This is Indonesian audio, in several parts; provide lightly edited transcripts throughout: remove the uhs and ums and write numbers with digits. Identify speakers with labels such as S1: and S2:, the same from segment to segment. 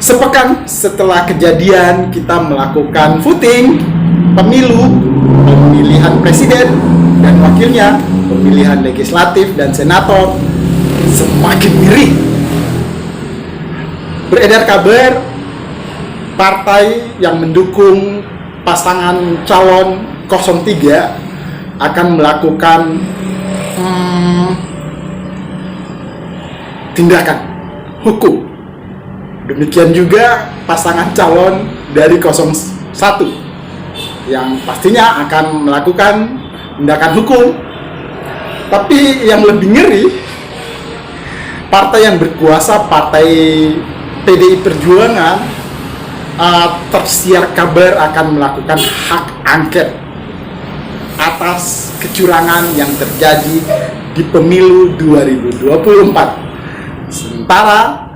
S1: Sepekan setelah kejadian kita melakukan voting pemilu, pemilihan presiden dan wakilnya, pemilihan legislatif dan senator, semakin miring. Beredar kabar partai yang mendukung pasangan calon 03 akan melakukan tindakan hukum. Demikian juga pasangan calon dari 01 yang pastinya akan melakukan tindakan hukum. Tapi yang lebih ngeri, partai yang berkuasa, partai PDI Perjuangan, tersiar kabar akan melakukan hak angket atas kecurangan yang terjadi di pemilu 2024. Sementara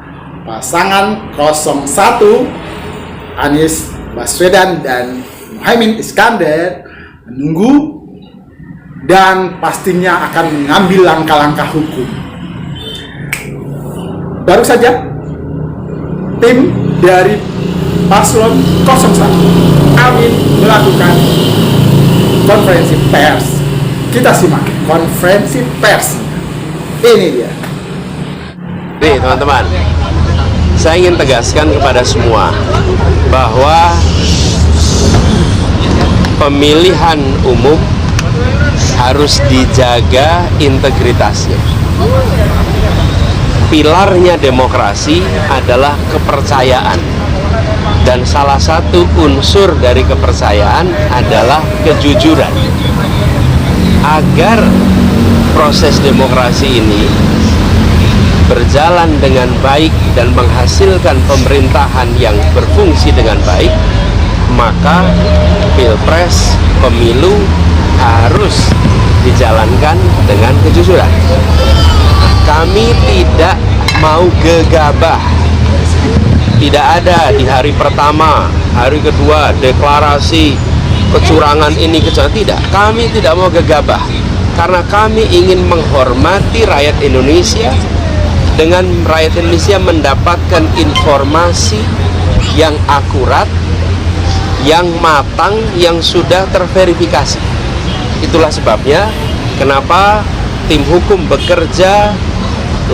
S1: pasangan 01 Anies Baswedan dan Muhaimin Iskandar menunggu dan pastinya akan mengambil langkah-langkah hukum. Baru saja tim dari paslon 01 Amin melakukan konferensi pers. Kita simak konferensi pers. Ini dia.
S2: Nih teman-teman, saya ingin tegaskan kepada semua bahwa pemilihan umum harus dijaga integritasnya. Pilarnya demokrasi adalah kepercayaan, dan salah satu unsur dari kepercayaan adalah kejujuran. Agar proses demokrasi ini berjalan dengan baik dan menghasilkan pemerintahan yang berfungsi dengan baik, maka pilpres, pemilu harus dijalankan dengan kejujuran. Kami tidak mau gegabah. Tidak ada di hari pertama, hari kedua deklarasi kecurangan ini kecurangan, tidak. Kami tidak mau gegabah karena kami ingin menghormati rakyat Indonesia. Dengan rakyat Indonesia mendapatkan informasi yang akurat, yang matang, yang sudah terverifikasi. Itulah sebabnya kenapa tim hukum bekerja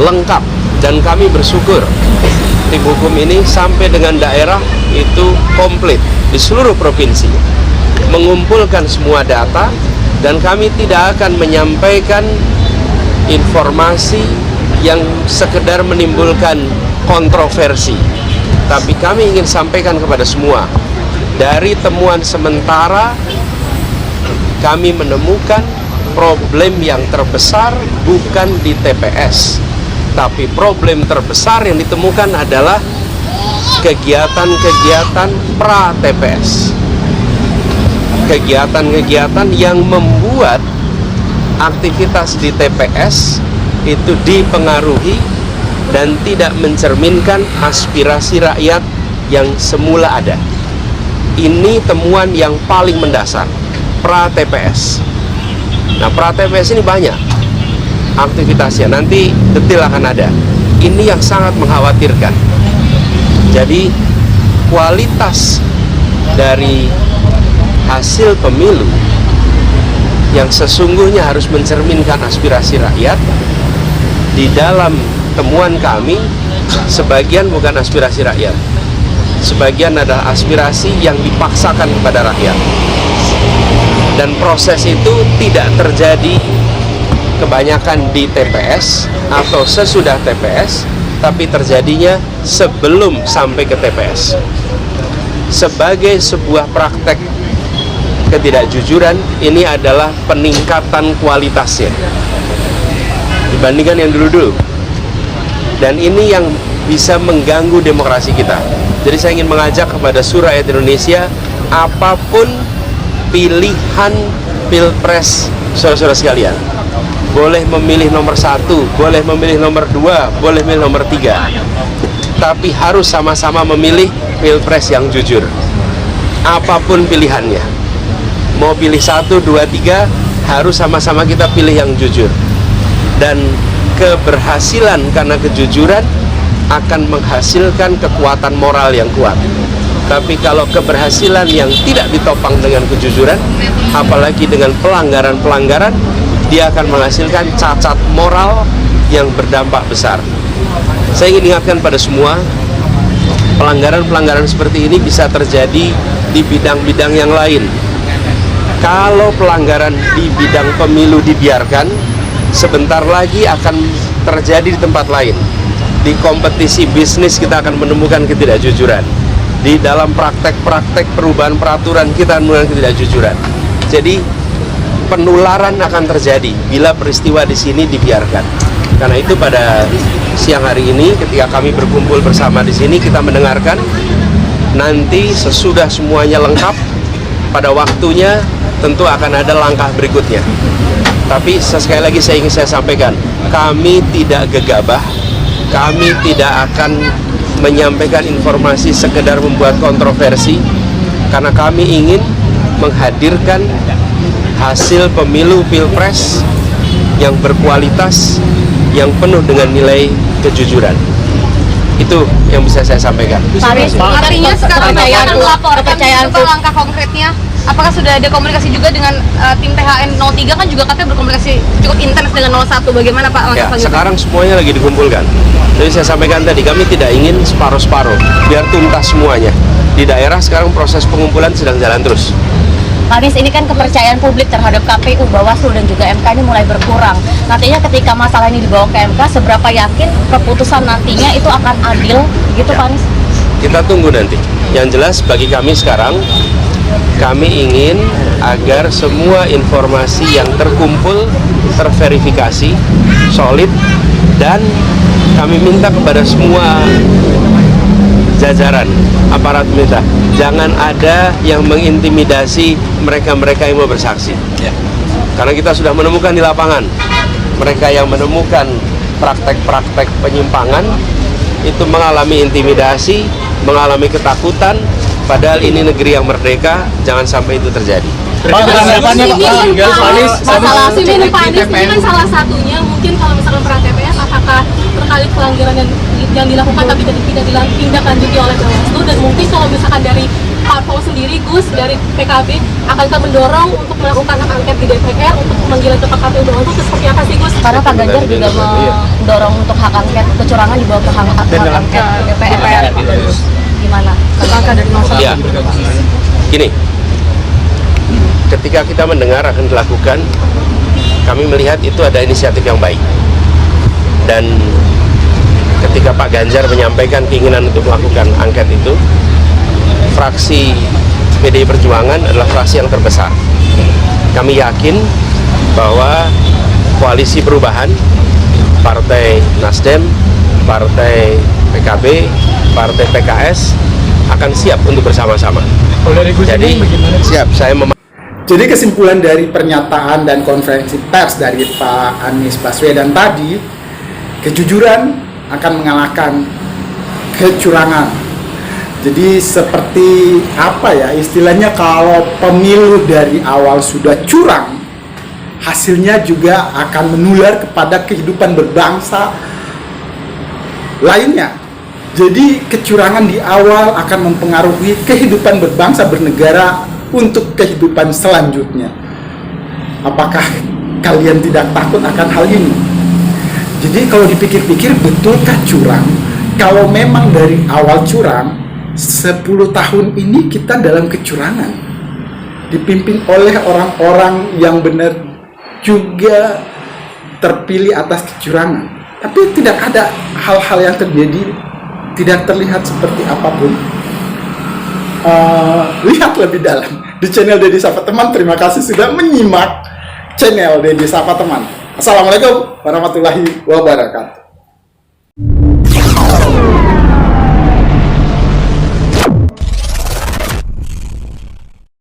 S2: lengkap, dan kami bersyukur tim hukum ini sampai dengan daerah itu komplit di seluruh provinsi, mengumpulkan semua data, dan kami tidak akan menyampaikan informasi yang sekedar menimbulkan kontroversi, tapi kami ingin sampaikan kepada semua. Dari temuan sementara, kami menemukan problem yang terbesar bukan di TPS, tapi problem terbesar yang ditemukan adalah kegiatan-kegiatan pra-TPS, kegiatan-kegiatan yang membuat aktivitas di TPS itu dipengaruhi dan tidak mencerminkan aspirasi rakyat yang semula ada. Ini temuan yang paling mendasar, pra-TPS. Nah, pra-TPS ini banyak aktivitasnya, nanti detail akan ada. Ini yang sangat mengkhawatirkan. Jadi kualitas dari hasil pemilu yang sesungguhnya harus mencerminkan aspirasi rakyat, di dalam temuan kami sebagian bukan aspirasi rakyat, sebagian adalah aspirasi yang dipaksakan kepada rakyat, dan proses itu tidak terjadi kebanyakan di TPS atau sesudah TPS, tapi terjadinya sebelum sampai ke TPS. Sebagai sebuah praktek ketidakjujuran, ini adalah peningkatan kualitasnya dibandingkan yang dulu-dulu, dan ini yang bisa mengganggu demokrasi kita. Jadi saya ingin mengajak kepada seluruh rakyat Indonesia, apapun pilihan pilpres saudara-saudara sekalian, boleh memilih nomor 1, boleh memilih nomor 2, boleh memilih nomor 3, tapi harus sama-sama memilih pilpres yang jujur. Apapun pilihannya, mau pilih 1, 2, 3, harus sama-sama kita pilih yang jujur. Dan keberhasilan karena kejujuran akan menghasilkan kekuatan moral yang kuat. Tapi kalau keberhasilan yang tidak ditopang dengan kejujuran, apalagi dengan pelanggaran-pelanggaran, dia akan menghasilkan cacat moral yang berdampak besar. Saya ingin ingatkan pada semua, pelanggaran-pelanggaran seperti ini bisa terjadi di bidang-bidang yang lain. Kalau pelanggaran di bidang pemilu dibiarkan, sebentar lagi akan terjadi di tempat lain. Di kompetisi bisnis kita akan menemukan ketidakjujuran. Di dalam praktek-praktek perubahan peraturan kita menemukan ketidakjujuran. Jadi penularan akan terjadi bila peristiwa di sini dibiarkan. Karena itu pada siang hari ini ketika kami berkumpul bersama di sini, kita mendengarkan. Nanti sesudah semuanya lengkap, pada waktunya tentu akan ada langkah berikutnya. Tapi sekali lagi saya ingin sampaikan, kami tidak gegabah, kami tidak akan menyampaikan informasi sekedar membuat kontroversi, karena kami ingin menghadirkan hasil pemilu pilpres yang berkualitas, yang penuh dengan nilai kejujuran. Itu yang bisa saya sampaikan.
S3: Artinya sekarang akan melaporkan juga langkah konkretnya. Apakah sudah ada komunikasi juga dengan tim THN 03, kan juga katanya berkomunikasi cukup intens dengan 01. Bagaimana Pak langkah selanjutnya?
S2: Sekarang semuanya lagi dikumpulkan. Jadi saya sampaikan tadi, kami tidak ingin separuh-separuh, biar tuntas semuanya. Di daerah sekarang proses pengumpulan sedang jalan terus.
S4: Pak Anies, ini kan kepercayaan publik terhadap KPU, Bawaslu dan juga MK ini mulai berkurang. Nantinya ketika masalah ini dibawa ke MK, seberapa yakin keputusan nantinya itu akan adil, gitu Pak Anies?
S2: Kita tunggu nanti. Yang jelas bagi kami sekarang, kami ingin agar semua informasi yang terkumpul terverifikasi, solid, dan kami minta kepada semua jajaran aparat pemerintah, jangan ada yang mengintimidasi mereka-mereka yang mau bersaksi. Karena kita sudah menemukan di lapangan, mereka yang menemukan praktek-praktek penyimpangan itu mengalami intimidasi, mengalami ketakutan, padahal ini negeri yang merdeka. Jangan sampai itu terjadi.
S3: Masalah SIM Pak Anies ini kan salah satunya, mungkin kalau misalkan peran TPS apakah terkait pelanggaran yang dilakukan tapi tidak ditindaklanjuti oleh Bawaslu, dan mungkin kalau misalkan dari Parpol sendiri, Gus, dari PKB akan mendorong untuk melakukan hak angket di DPR untuk pemanggilan ke KPU Bawaslu, seperti apa sih Gus?
S4: Karena Pak Ganjar juga mendorong untuk hak angket kecurangan dibawa ke hak angket DPR. Gimana?
S3: Langkah dari masa.
S2: Ya, gini, ketika kita mendengar akan dilakukan, kami melihat itu ada inisiatif yang baik. Dan ketika Pak Ganjar menyampaikan keinginan untuk melakukan angket itu, fraksi PDI Perjuangan adalah fraksi yang terbesar. Kami yakin bahwa koalisi perubahan, Partai Nasdem, Partai PKB, Partai PKS akan siap untuk bersama-sama. Jadi siap,
S1: Jadi kesimpulan dari pernyataan dan konferensi pers dari Pak Anies Baswedan tadi, kejujuran akan mengalahkan kecurangan. Jadi seperti apa ya istilahnya, kalau pemilu dari awal sudah curang, hasilnya juga akan menular kepada kehidupan berbangsa lainnya. Jadi kecurangan di awal akan mempengaruhi kehidupan berbangsa bernegara untuk kehidupan selanjutnya. Apakah kalian tidak takut akan hal ini? Jadi kalau dipikir-pikir, betulkah curang? Kalau memang dari awal curang, 10 tahun ini kita dalam kecurangan, dipimpin oleh orang-orang yang benar juga terpilih atas kecurangan. Tapi tidak ada hal-hal yang terjadi, tidak terlihat seperti apapun. Lihat lebih dalam di channel Deddy Sapa Teman. Terima kasih sudah menyimak channel Deddy Sapa Teman. Assalamualaikum warahmatullahi wabarakatuh.